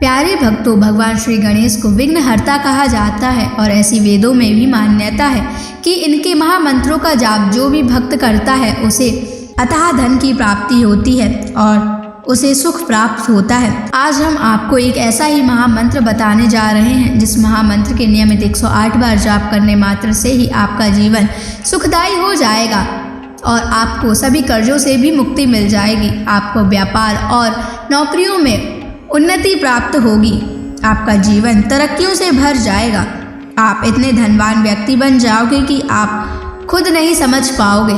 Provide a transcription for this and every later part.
प्यारे भक्तों, भगवान श्री गणेश को विघ्नहर्ता कहा जाता है और ऐसी वेदों में भी मान्यता है कि इनके महामंत्रों का जाप जो भी भक्त करता है उसे अथाह धन की प्राप्ति होती है और उसे सुख प्राप्त होता है। आज हम आपको एक ऐसा ही महामंत्र बताने जा रहे हैं जिस महामंत्र के नियमित 108 बार जाप करने मात्र से ही आपका जीवन सुखदायी हो जाएगा और आपको सभी कर्जों से भी मुक्ति मिल जाएगी। आपको व्यापार और नौकरियों में उन्नति प्राप्त होगी। आपका जीवन तरक्कियों से भर जाएगा। आप इतने धनवान व्यक्ति बन जाओगे कि आप खुद नहीं समझ पाओगे।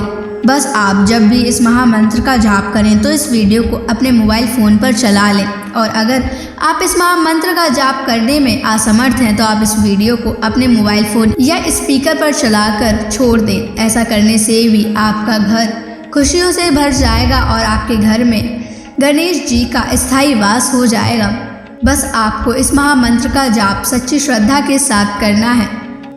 बस आप जब भी इस महामंत्र का जाप करें तो इस वीडियो को अपने मोबाइल फ़ोन पर चला लें और अगर आप इस महामंत्र का जाप करने में असमर्थ हैं तो आप इस वीडियो को अपने मोबाइल फ़ोन या स्पीकर पर चलाकर छोड़ दें। ऐसा करने से भी आपका घर खुशियों से भर जाएगा और आपके घर में गणेश जी का स्थायी वास हो जाएगा। बस आपको इस महामंत्र का जाप सच्ची श्रद्धा के साथ करना है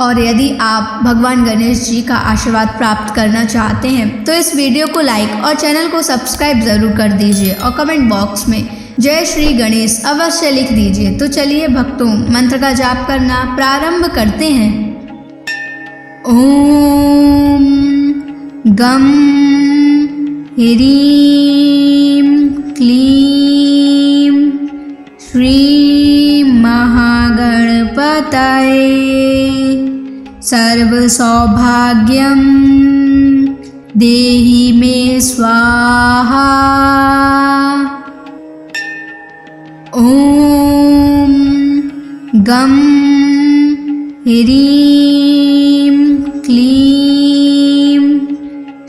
और यदि आप भगवान गणेश जी का आशीर्वाद प्राप्त करना चाहते हैं तो इस वीडियो को लाइक और चैनल को सब्सक्राइब ज़रूर कर दीजिए और कमेंट बॉक्स में जय श्री गणेश अवश्य लिख दीजिए। तो चलिए भक्तों, मंत्र का जाप करना प्रारंभ करते हैं। ओम गम ह्रीं क्लीं श्री महागणपतये सर्वसौभाग्यं देहि मे स्वाहा। ओम गम ह्रीं क्लीं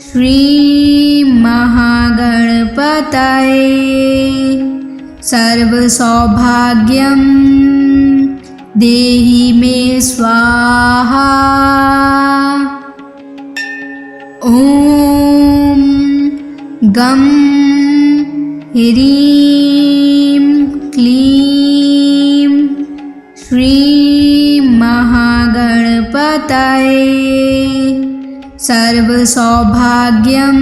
श्री महागणपतये सर्वसौभाग्यं देहि मे स्वाहा। ओम गम ह्रीं क्लीं श्री महागणपतये सर्वसौभाग्यं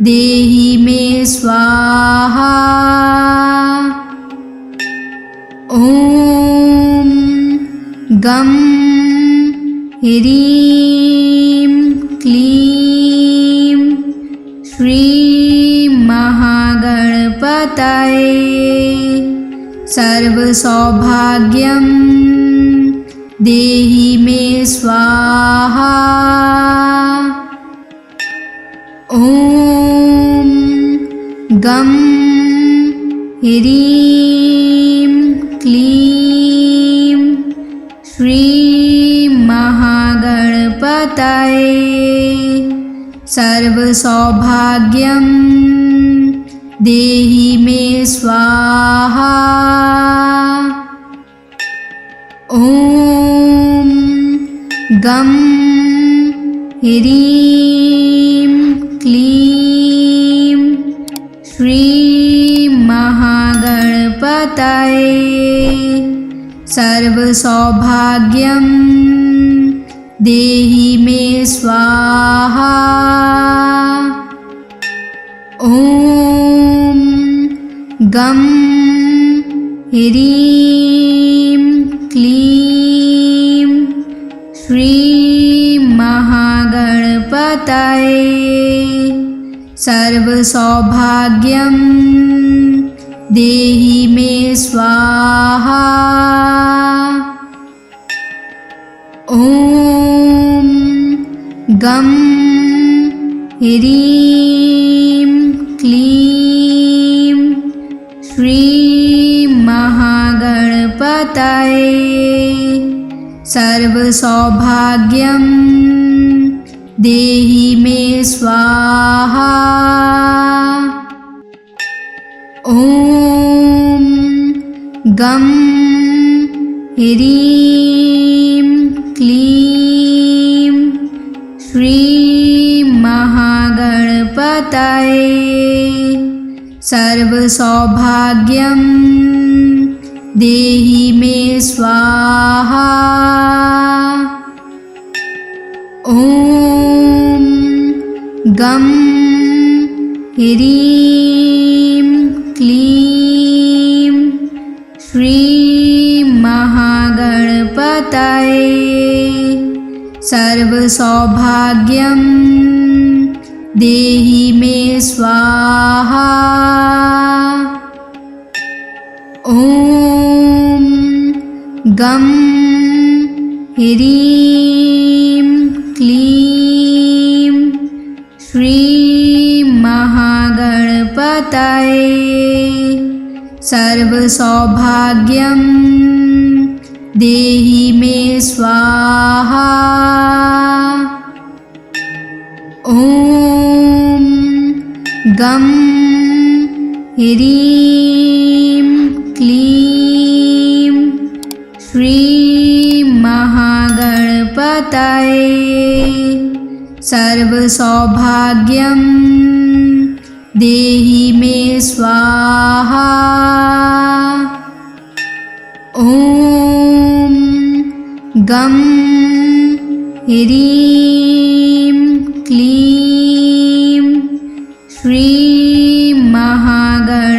देहि मे स्वाहा। ओम गम ह्रीं क्लीं श्री महागणपतये सर्वसौभाग्यं देहि मे स्वाहा। ओम गम ह्रीं क्लीं श्री महागणपतये सर्वसौभाग्यं देहि मे स्वाहा। ओम गम ह्रीं क्लीं श्री महागणपतये सर्वसौभाग्यं देहि मे स्वाहा। ओम गम ह्रीं क्लीं श्री महागणपतये सर्वसौभाग्यं देहि मे स्वाहा। ओम गम ह्रीं क्लीं श्री महागणपतये सर्वसौभाग्यं देहि मे स्वाहा। ओम गम ह्रीं क्लीं श्री महागणपतये सर्वसौभाग्यं देहि मे स्वाहा। ओम गम ह्रीं क्लीं सर्वसौभाग्यं देहि मे स्वाहा। ॐ गं ह्रीं क्लीं श्रीं महागणपतये सर्वसौभाग्यं देहि मे स्वाहा। ॐ गं ह्रीं क्लीं श्रीं महागणपतये सर्वसौभाग्यं देहि मे स्वाहा। ॐ गं ह्रीं क्लीं श्रीं महागणपतये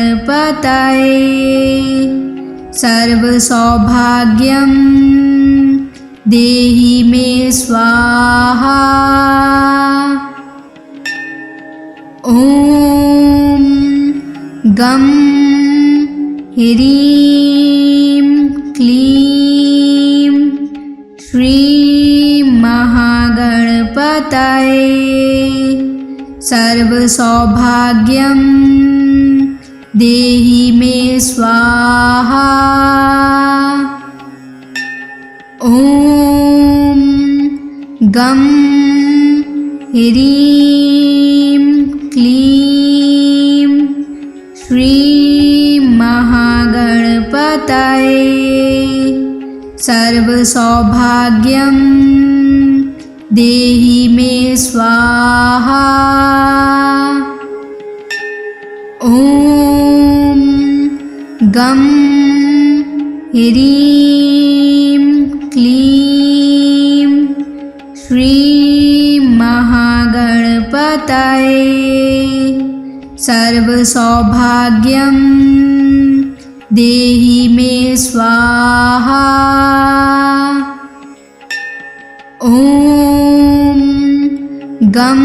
सर्वसौभाग्यं देहि मे स्वाहा। ॐ गं ह्रीं क्लीं श्रीं महागणपतये सर्वसौभाग्यं देहि मे स्वाहा। ॐ गं ह्रीं क्लीं श्रीं महागणपतये सर्वसौभाग्यं देहि मे स्वाहा। ॐ गं ह्रीं क्लीं श्रीं महागणपतये सर्वसौभाग्यं देहि मे स्वाहा। ॐ गं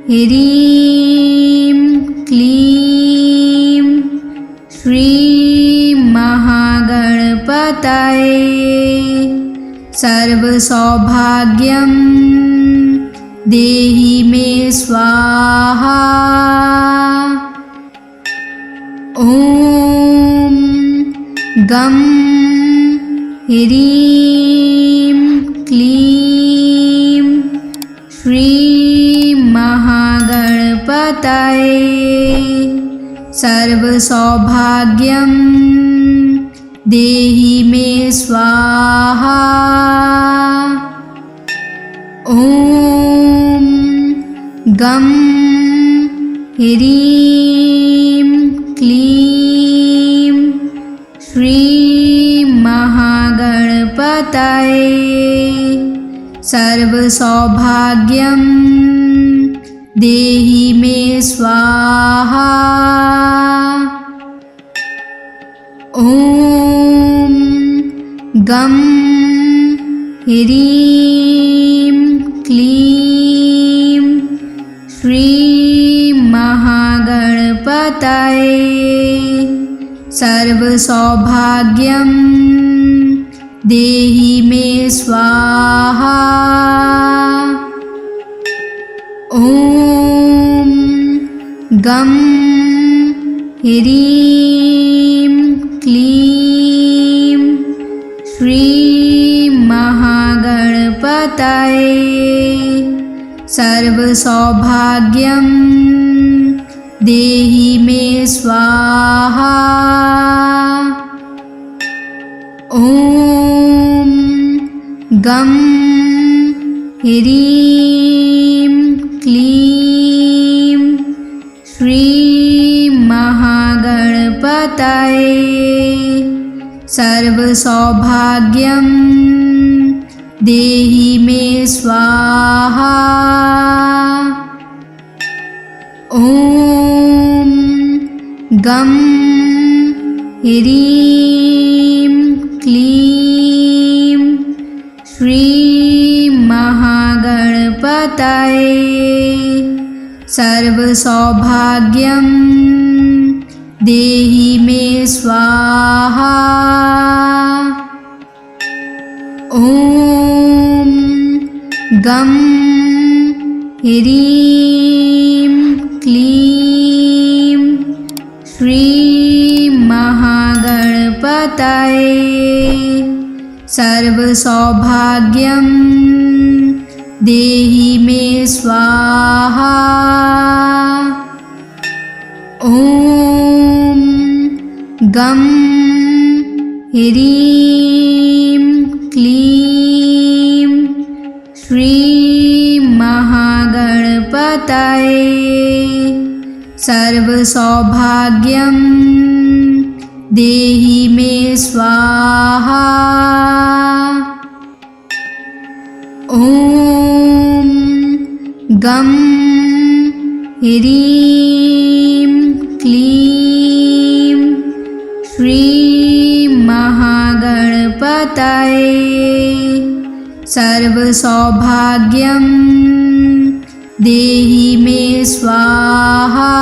ह्रीं क्लीं श्रीं महागणपतये सर्वसौभाग्यं देहि मे स्वाहा। ॐ गं ह्रीं क्लीं श्रीं महागणपतये सर्वसौभाग्यं देहि मे स्वाहा। ॐ गं ह्रीं क्लीं श्रीं महागणपतये सर्वसौभाग्यं देहि मे स्वाहा। ॐ गं ह्रीं क्लीं श्रीं महागणपतये सर्वसौभाग्यं देहि मे स्वाहा। ॐ गं ह्रीं क्लीं श्रीं महागणपतये सर्वसौभाग्यं देहि मे स्वाहा। ॐ गं ह्रीं क्लीं श्रीं महागणपतये सर्वसौभाग्यं देहि मे स्वाहा। ॐ गं ह्रीं क्लीं सर्वसौभाग्यं देहि मे स्वाहा। ॐ गं ह्रीं क्लीं श्रीं महागणपतये सर्वसौभाग्यं देहि मे स्वाहा। ॐ गं ह्रीं क्लीं श्रीं महागणपतये सर्वसौभाग्यं देहि मे स्वाहा। ॐ गं ह्रीं क्लीं श्रीं महागणपतये सर्वसौभाग्यं देहि मे स्वाहा।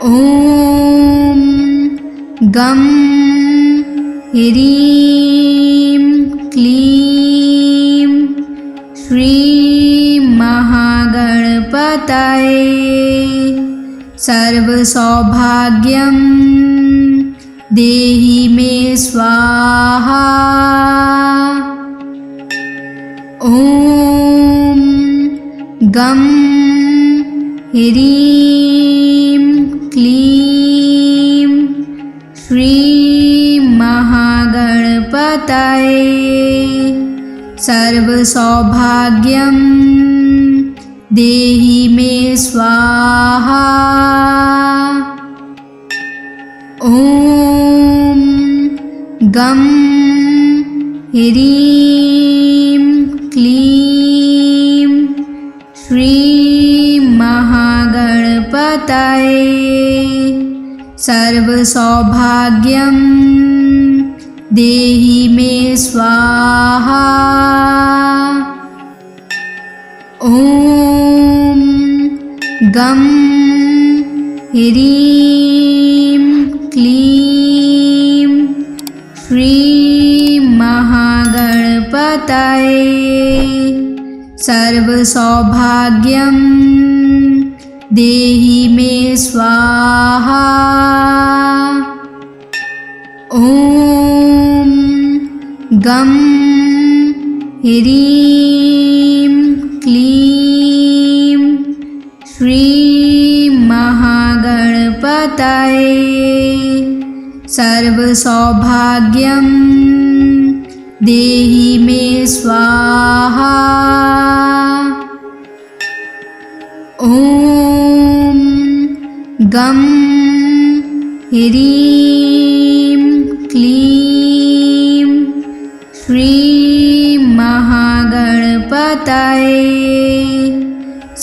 ॐ गं ह्रीं क्लीं श्रीं महागणपतये सर्वसौभाग्यं देहि मे स्वाहा। ॐ गं ह्रीं क्लीं श्रीं महागणपतये सर्वसौभाग्यं देहि मे स्वाहा। ॐ गं ह्रीं क्लीं श्रीं महागणपतये सर्वसौभाग्यं देहि मे स्वाहा। ॐ गं ह्रीं क्लीं श्रीं महागणपतये सर्वसौभाग्यं देहि मे स्वाहा। ॐ गं ह्रीं क्लीं श्रीं महागणपतये सर्वसौभाग्यं देहि मे स्वाहा। ॐ गं ह्रीं क्लीं श्रीं महागणपतये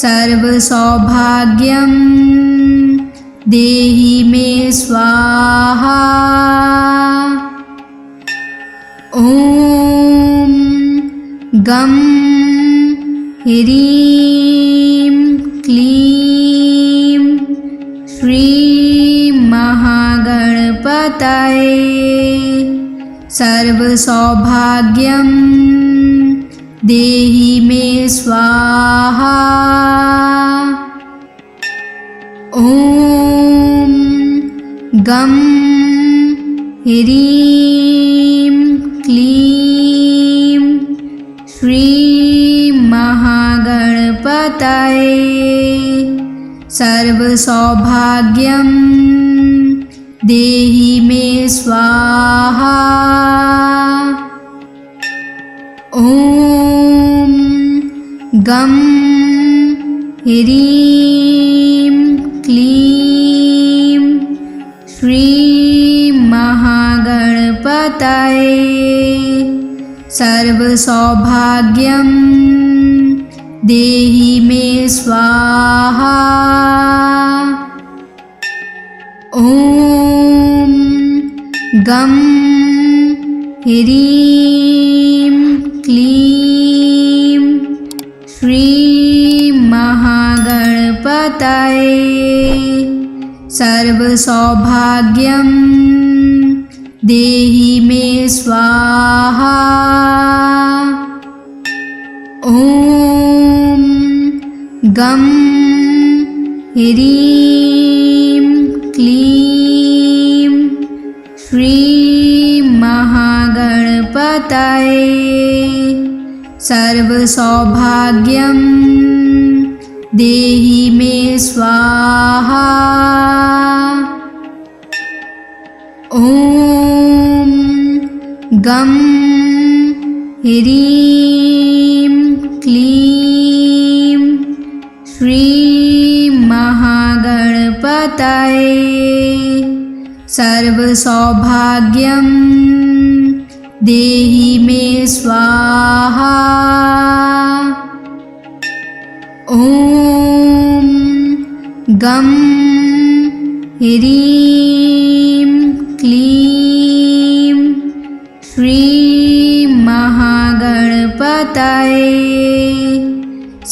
सर्वसौभाग्यं देहि मे स्वाहा। ॐ गं ह्रीं क्लीं श्रीं महागणपतये सर्वसौभाग्यं देहि मे स्वाहा। ॐ गं ह्रीं क्लीं श्रीं महागणपतये सर्वसौभाग्यं देहि मे स्वाहा। ॐ गं ह्रीं क्लीं श्रीं महागणपतये सर्वसौभाग्यं देहि मे स्वाहा। ॐ गं ह्रीं क्लीं श्री महागणपतये सर्वसौभाग्यं देहि मे स्वाहा। ॐ गं ह्रीं क्लीं श्री महागणपतये सर्वसौभाग्यं देहि मे स्वाहा। ॐ गं ह्रीं क्लीं श्री महागणपतये सर्वसौभाग्यं देहि मे स्वाहा। ॐ गं ह्रीं क्लीं श्री महागणपतये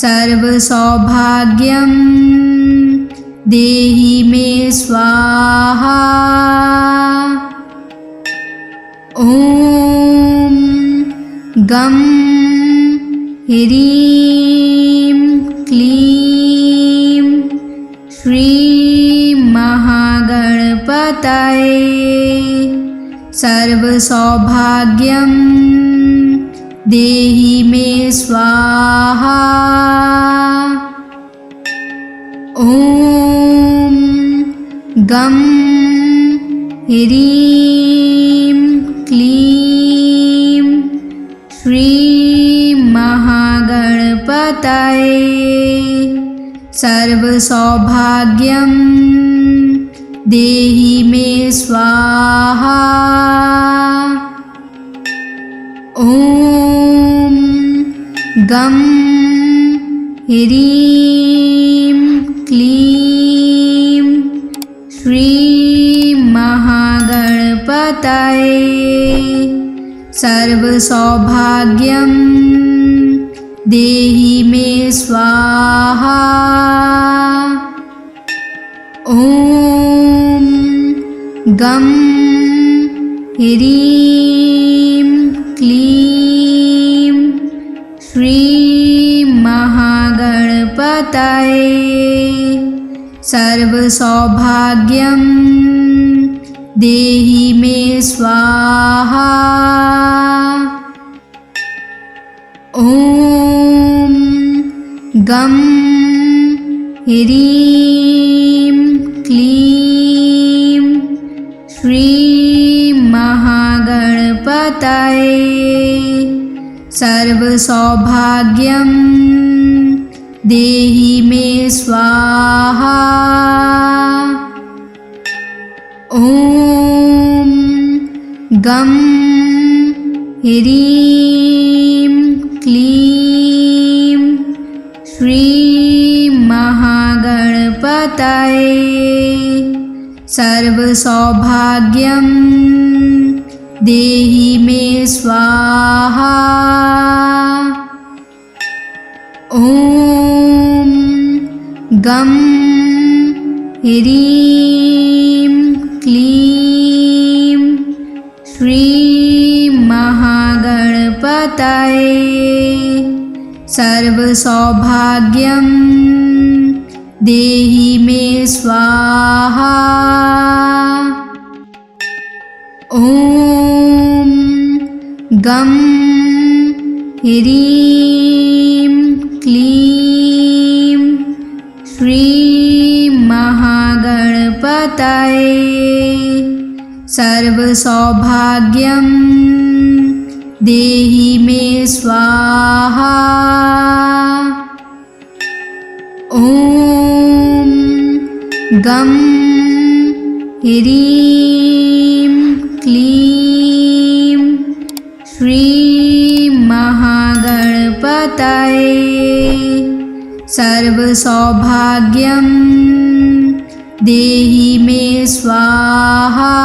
सर्वसौभाग्यं देहि मे स्वाहा। ॐ गं ह्रीं क्लीं श्री महागणपतये सर्वसौभाग्यं देहि मे स्वाहा। ॐ गं ह्रीं क्लीं श्री महागणपतये सर्वसौभाग्यं देहि मे स्वाहा। ॐ गं ह्रीं क्लीं श्री महागणपतये सर्वसौभाग्यं देहि मे स्वाहा। ॐ गं ह्रीं क्लीं श्री महागणपतये सर्वसौभाग्यं देहि मे स्वाहा। ॐ गं ह्रीं क्लीं श्री महागणपतये सर्वसौभाग्यं देहि मे स्वाहा। ॐ गं ह्रीं क्लीं श्री महागणपतये सर्वसौभाग्यं देहि मे स्वाहा। ॐ गं ह्रीं क्लीं श्री महागणपतये सर्वसौभाग्यं देहि मे स्वाहा। ॐ गं ह्रीं क्लीं श्री महागणपतये सर्वसौभाग्यं देहि मे स्वाहा। ॐ गं ह्रीं क्लीं श्री महागणपतये सर्वसौभाग्यं देहि मे स्वाहा।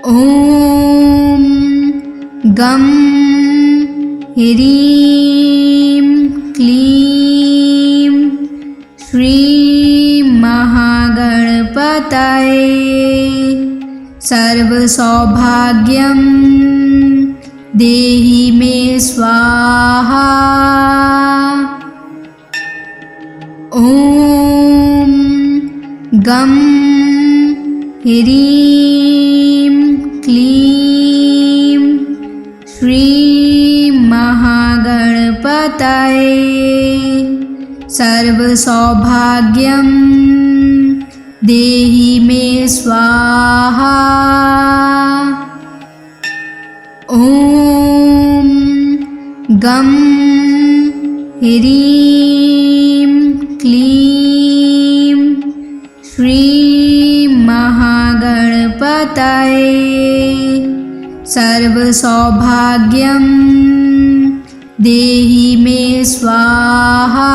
ॐ गं ह्रीं क्लीं श्रीं महागणपतये सर्वसौभाग्यं देहि मे स्वाहा। ॐ गं ह्रीं क्लीं श्रीं महागणपतये सर्वसौभाग्यं देहि मे स्वाहा। ॐ गं ह्रीं क्लीं श्रीं महागणपतये सर्वसौभाग्यं देहि मे स्वाहा।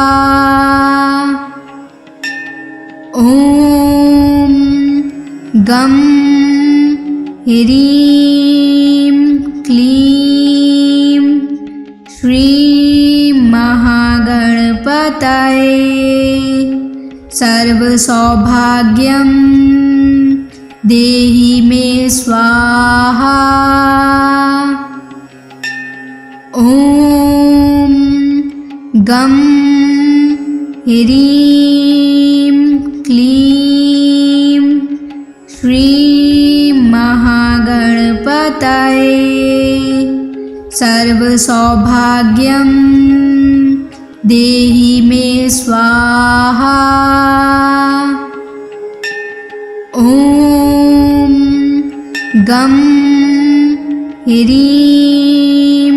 ॐ गं ह्रीं क्लीं श्रीं महागणपतये सर्वसौभाग्यं देहि मे स्वाहा। ॐ गं ह्रीं क्लीं श्रीं महागणपतये सर्वसौभाग्यं देहि मे स्वाहा। ॐ गं ह्रीं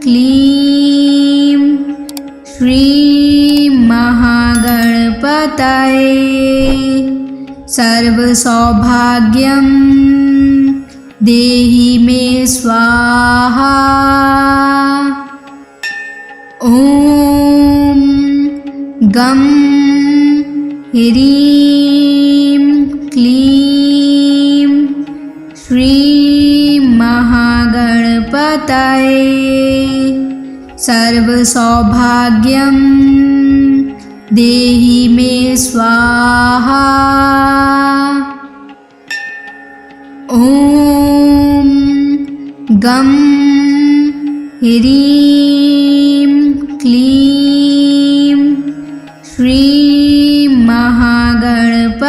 क्लीं श्रीं महागणपतये सर्वसौभाग्यं देहि मे स्वाहा। ॐ गं ह्रीं क्लीं श्रीं महागणपतये सर्वसौभाग्यं देहि मे स्वाहा। ॐ गं ह्रीं क्लीं श्रीं महागणपतये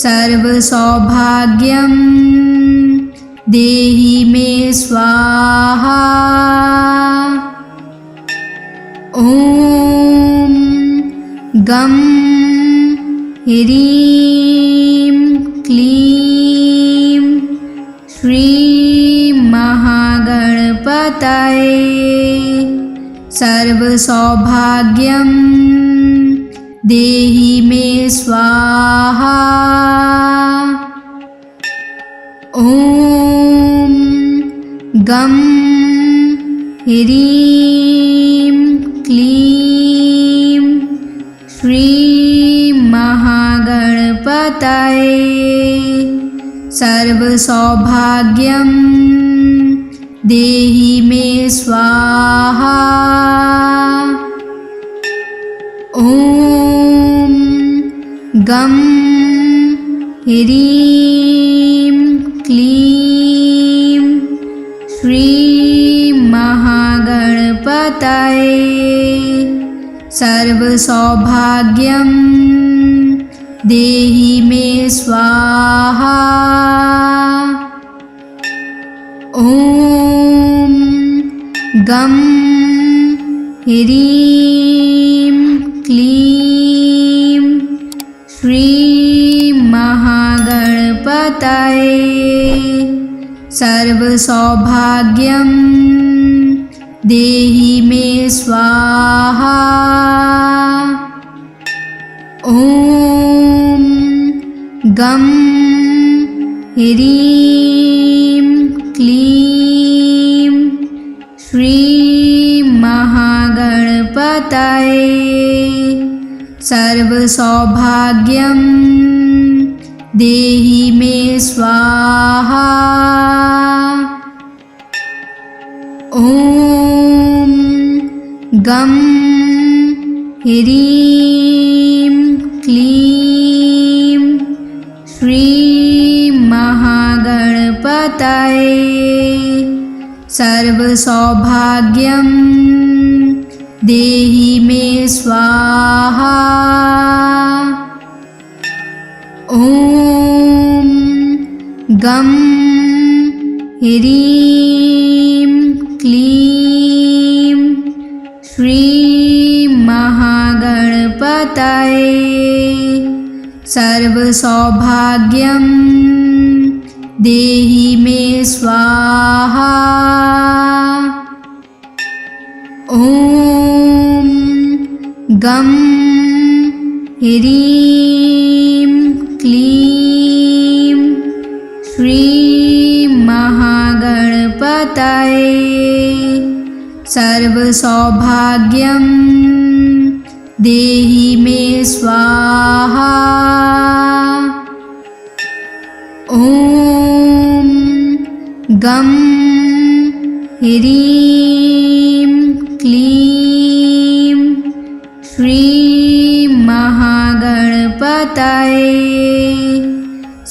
सर्वसौभाग्यं देहि मे स्वाहा। ॐ गं ह्रीं क्लीं श्रीं महागणपतये सर्वसौभाग्यं देहि मे स्वाहा। ॐ गं ह्रीं क्लीं श्रीं महागणपतये सर्वसौभाग्यं देहि मे स्वाहा। ॐ गं ह्रीं क्लीं श्रीं महागणपतये सर्वसौभाग्यं देहि मे स्वाहा। ॐ गं ह्रीं क्लीं श्रीं महागणपतये सर्वसौभाग्यं देहि मे स्वाहा। ॐ गं ह्रीं क्लीं श्रीं महागणपतये सर्वसौभाग्यं देहि मे स्वाहा। ॐ ॐ गं ह्रीं क्लीं श्रीं महागणपतये सर्वसौभाग्यं देहि मे स्वाहा। ॐ गं ह्रीं क्लीं श्रीं महागणपतये सर्वसौभाग्यं देहि मे स्वाहा। ॐ गं ह्रीं क्लीं श्रीं महागणपतये सर्वसौभाग्यं देहि मे स्वाहा। ॐ गं ह्रीं क्लीं श्रीं महागणपतये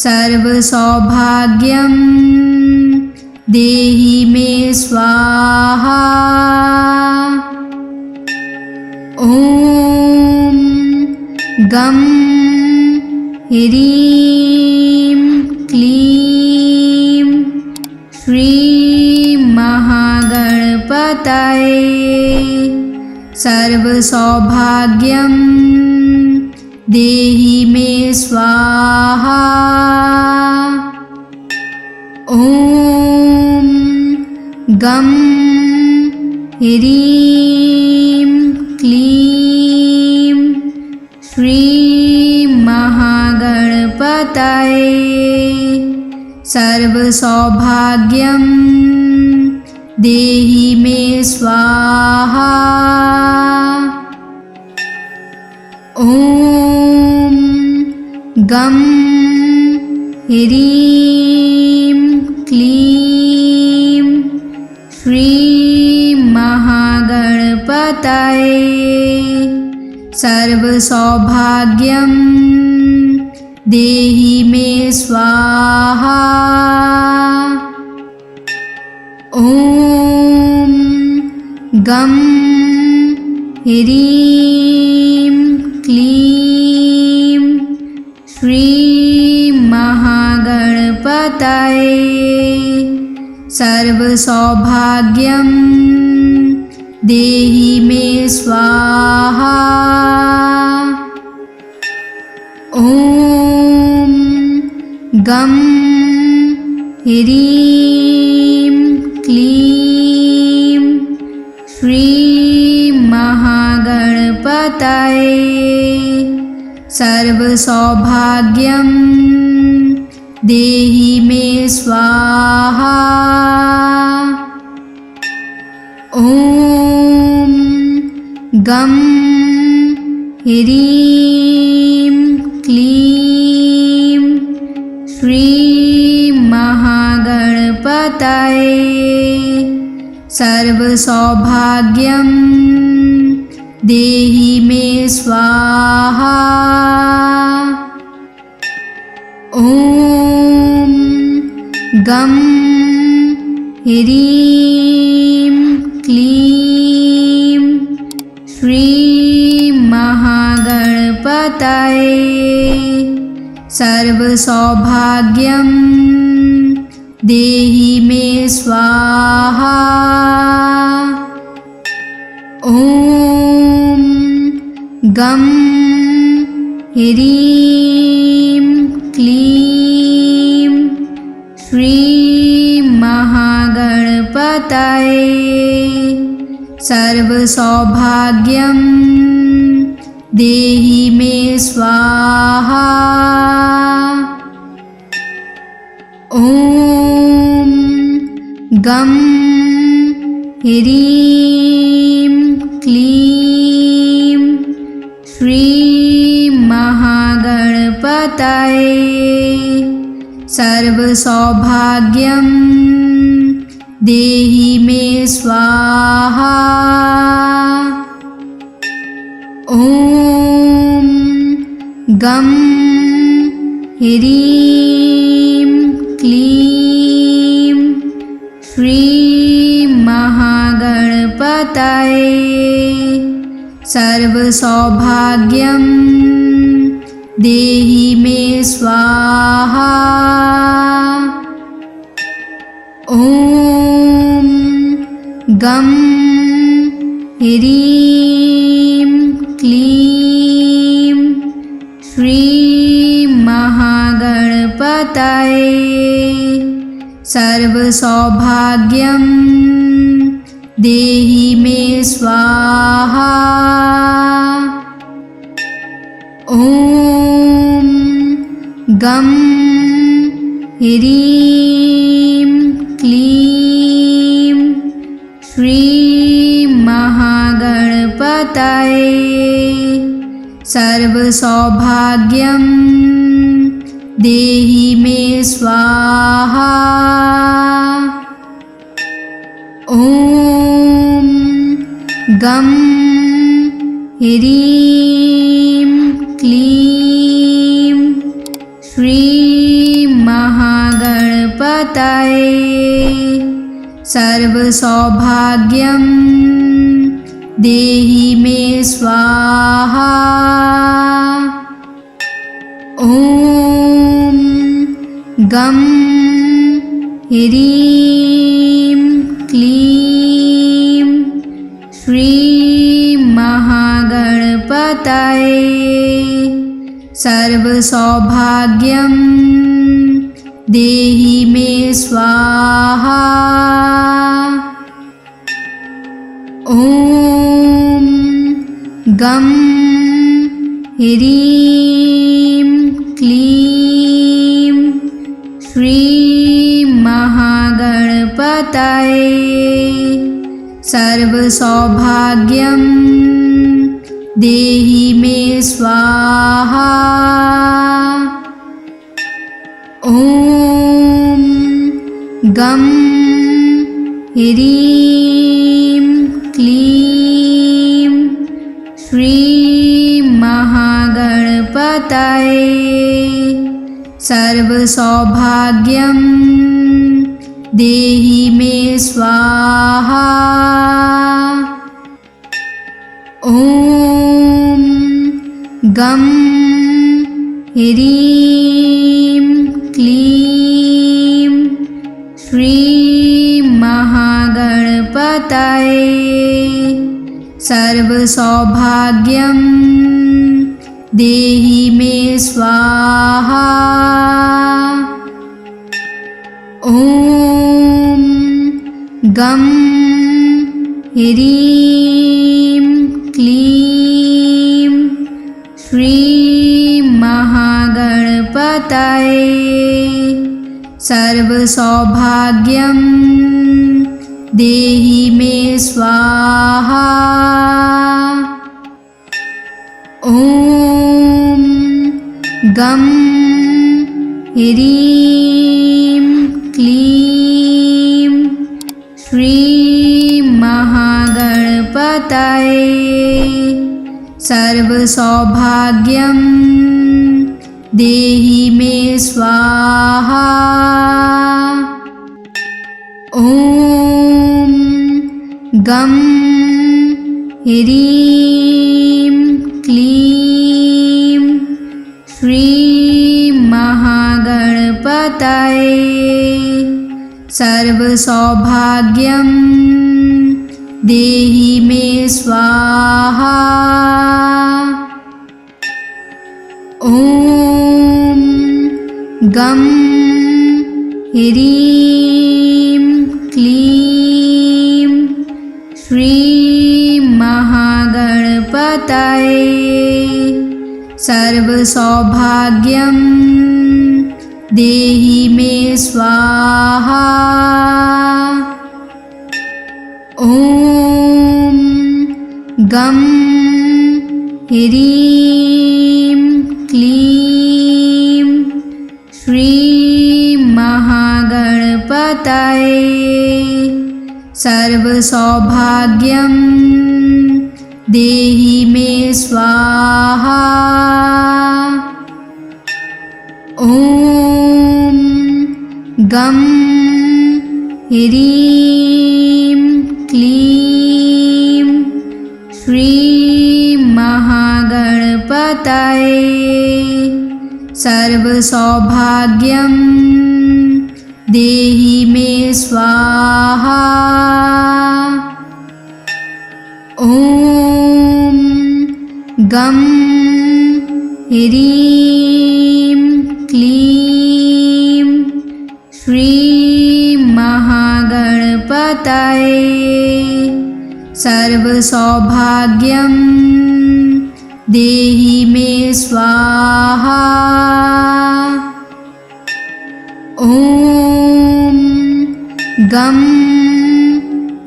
सर्वसौभाग्यं देहि मे स्वाहा। ॐ गं ह्रीं क्लीं श्रीं महागणपतये सर्वसौभाग्यं देहि मे स्वाहा। ॐ गं ह्रीं क्लीं श्रीं महागणपतये सर्वसौभाग्यं देहि मे स्वाहा। ॐ गं ह्रीं क्लीं श्रीं महागणपतये सर्वसौभाग्यं देहि मे स्वाहा। ॐ गं ह्रीं क्लीं श्रीं महागणपतये सर्वसौभाग्यं देहि मे स्वाहा। ॐ गं ह्रीं क्लीं श्रीं महागणपतये सर्वसौभाग्यं देहि मे स्वाहा। ॐ गं ह्रीं क्लीं श्रीं महागणपतये सर्वसौभाग्यं देहि मे स्वाहा। ॐ गं ह्रीं क्लीं श्रीं महागणपतये सर्वसौभाग्यं देहि मे स्वाहा। ॐ गं ह्रीं क्लीं श्रीं महागणपतये सर्वसौभाग्यं देहि मे स्वाहा। ॐ गं ह्रीं क्लीं श्रीं महागणपतये सर्वसौभाग्यं देहि मे स्वाहा। ॐ गं ह्रीं क्लीं श्रीं महागणपतये सर्वसौभाग्यं देहि मे स्वाहा। ॐ गं ह्रीं क्लीं श्रीं महागणपतये सर्वसौभाग्यं देहि मे स्वाहा। ॐ गं ह्रीं क्लीं श्रीं महागणपतये सर्वसौभाग्यं देहि मे स्वाहा। ॐ गं ह्रीं क्लीं श्रीं महागणपतये सर्वसौभाग्यं देहि मे स्वाहा। ॐ गं ह्रीं क्लीं श्रीं महागणपतये सर्वसौभाग्यं देहि मे स्वाहा। ॐ गं ह्रीं क्लीं श्रीं महागणपतये सर्वसौभाग्यं देहि मे स्वाहा। ॐ गं ह्रीं क्लीं श्रीं महागणपतये सर्वसौभाग्यं देहि मे स्वाहा। ॐ गं ह्रीं क्लीं श्रीं महागणपतये सर्वसौभाग्यं देहि मे स्वाहा। ॐ गं ह्रीं क्लीं श्रीं महागणपतये सर्वसौभाग्यं देहि मे स्वाहा। ॐ गं ह्रीं क्लीं श्रीं महागणपतये सर्वसौभाग्यं देहि मे स्वाहा। ॐ गं ह्रीं क्लीं श्रीं महागणपतये सर्वसौभाग्यं देहि मे स्वाहा। ॐ गं ह्रीं क्लीं श्रीं महागणपतये सर्वसौभाग्यं देहि मे स्वाहा। ॐ गं ह्रीं क्लीं श्रीं महागणपतये सर्वसौभाग्यं देहि मे स्वाहा। ॐ गं ह्रीं क्लीं श्रीं महागणपतये सर्वसौभाग्यं देहि मे स्वाहा। ॐ गं ह्रीं क्लीं श्रीं महागणपतये सर्वसौभाग्यं देहि मे स्वाहा। ॐ गं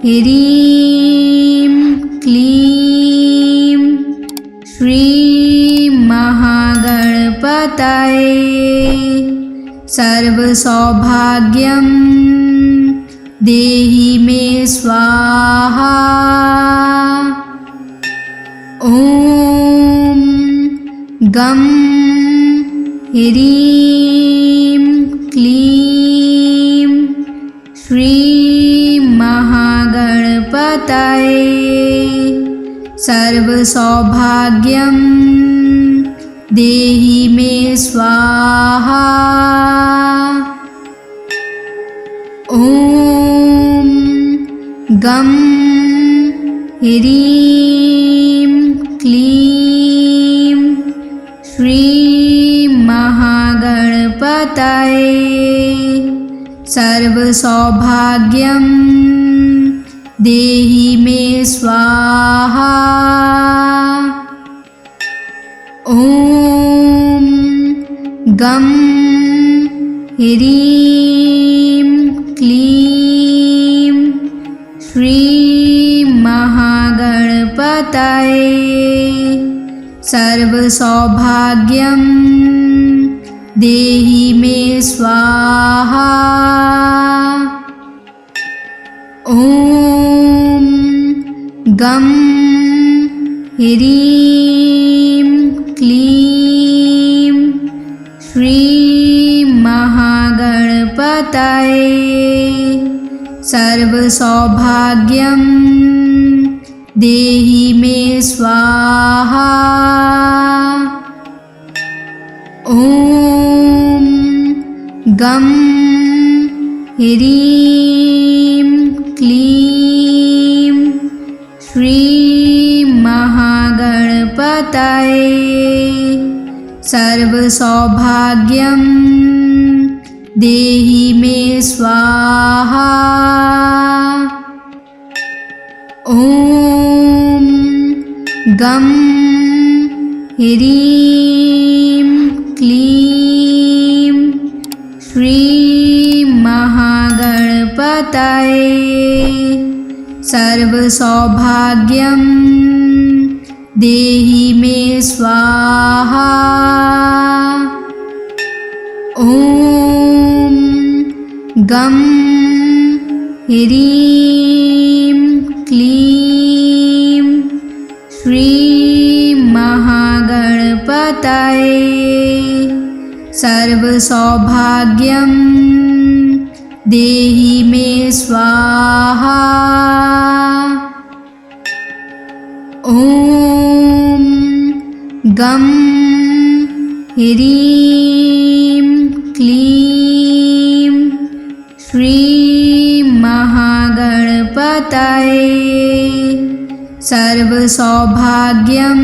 ह्रीं क्लीं श्रीं महागणपतये सर्वसौभाग्यं देहि मे स्वाहा। ॐ गं ह्रीं क्लीं श्रीं महागणपतये सर्वसौभाग्यं देहि मे स्वाहा। ॐ गं ह्रीं क्लीं श्रीं महागणपतये सर्वसौभाग्यं देहि मे स्वाहा। ॐ गं ह्रीं क्लीं श्रीं महागणपतये सर्वसौभाग्यं देहि मे स्वाहा। ॐ गं ह्रीं क्लीं श्रीं महागणपतये सर्वसौभाग्यं देहि मे स्वाहा। ॐ गं ह्रीं क्लीं श्रीं महागणपतये सर्वसौभाग्यं देहि मे स्वाहा। ॐ गं ह्रीं क्लीं श्रीं महागणपतये सर्वसौभाग्यं देहि मे स्वाहा। ॐ गं ह्रीं क्लीं श्रीं महागणपतये सर्वसौभाग्यं देहि मे स्वाहा। ॐ गं ह्रीं क्लीं श्रीं महागणपतये सर्वसौभाग्यं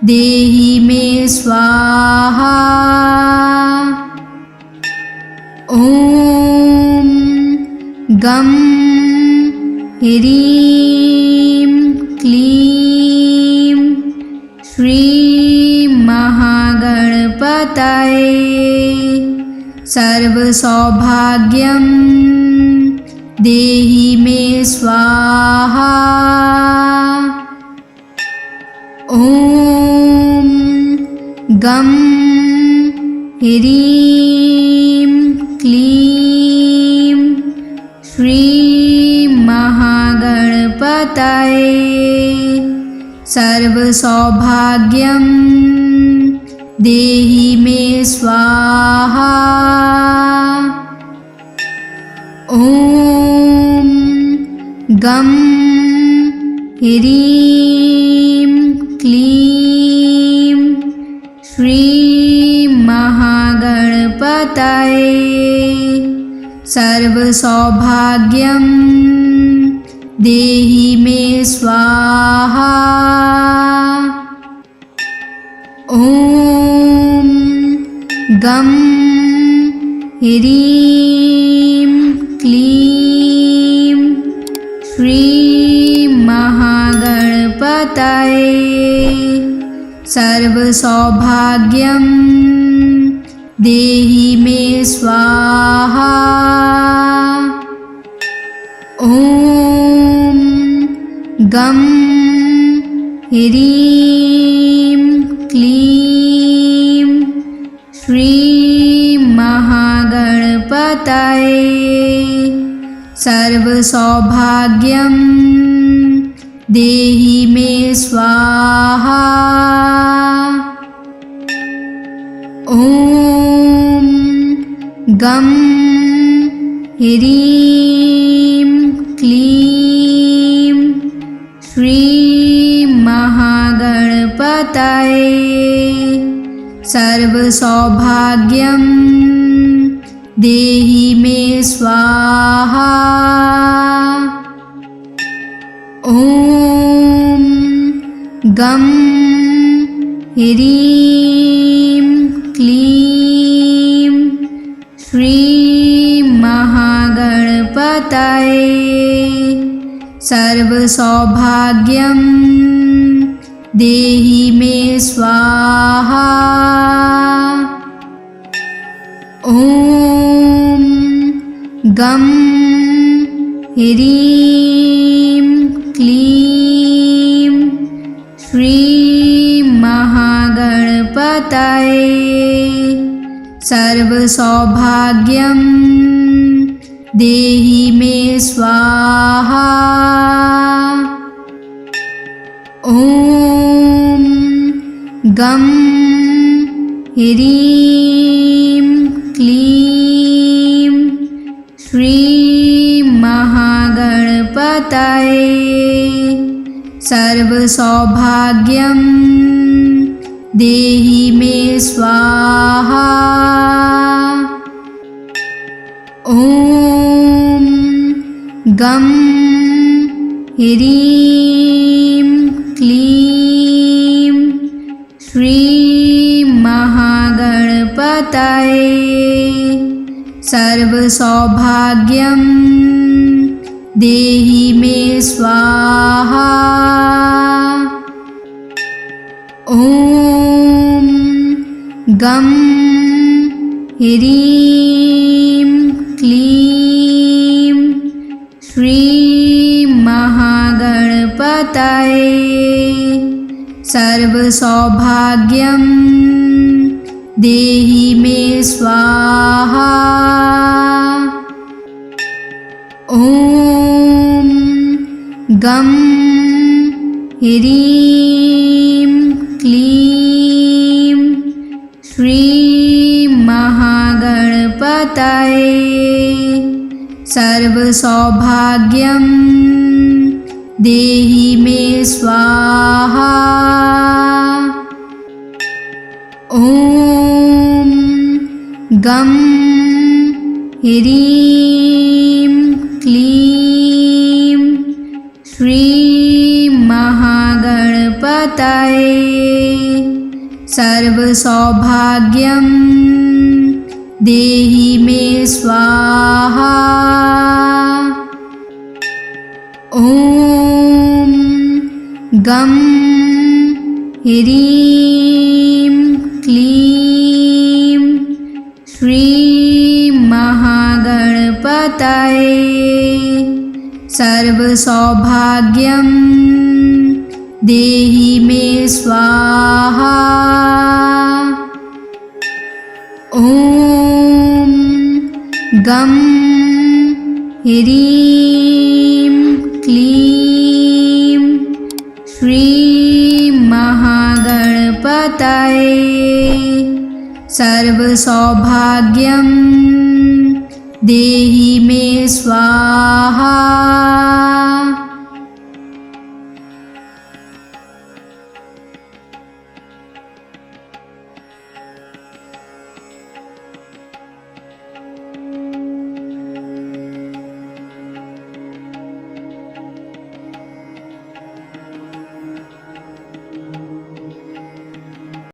देहि मे स्वाहा। ॐ गं ह्रीं क्लीं श्रीं महागणपतये सर्वसौभाग्यं देहि मे स्वाहा। ॐ गं ह्रीं क्लीं श्रीं सर्वसौभाग्यं देहि मे स्वाहा। ॐ गं ह्रीं क्लीं श्रीं महागणपतये सर्वसौभाग्यं देहि मे स्वाहा। ॐ गं ह्रीं क्लीं श्रीं महागणपतये सर्वसौभाग्यं देहि मे स्वाहा। ॐ गं ह्रीं क्लीं श्रीं महागणपतये सर्वसौभाग्यं देहि मे स्वाहा। ॐ गं ह्रीं क्लीं श्रीं महागणपतये सर्वसौभाग्यं देहि मे स्वाहा। ॐ गं ह्रीं क्लीं श्रीं महागणपतये सर्वसौभाग्यं देहि मे स्वाहा। ॐ गं ह्रीं क्लीं श्रीं महागणपतये सर्वसौभाग्यं देहि मे स्वाहा। ॐ गं ह्रीं क्लीं श्रीं महागणपतये सर्वसौभाग्यं देहि मे स्वाहा। ॐ गं ह्रीं क्लीं श्रीं महागणपतये सर्वसौभाग्यं देहि मे स्वाहा। ॐ गं ह्रीं क्लीं श्रीं महागणपतये सर्वसौभाग्यं देहि मे स्वाहा। ॐ गं ह्रीं क्लीं श्रीं महागणपतये सर्वसौभाग्यं देहि मे स्वाहा। ॐ गं ह्रीं क्लीं श्रीं महागणपतये सर्वसौभाग्यं देहि मे स्वाहा। ॐ गं ह्रीं क्लीं श्रीं महागणपतये सर्वसौभाग्यं देहि मे स्वाहा। ॐ गं ह्रीं क्लीं तये सर्वसौभाग्यं देहि मे स्वाहा।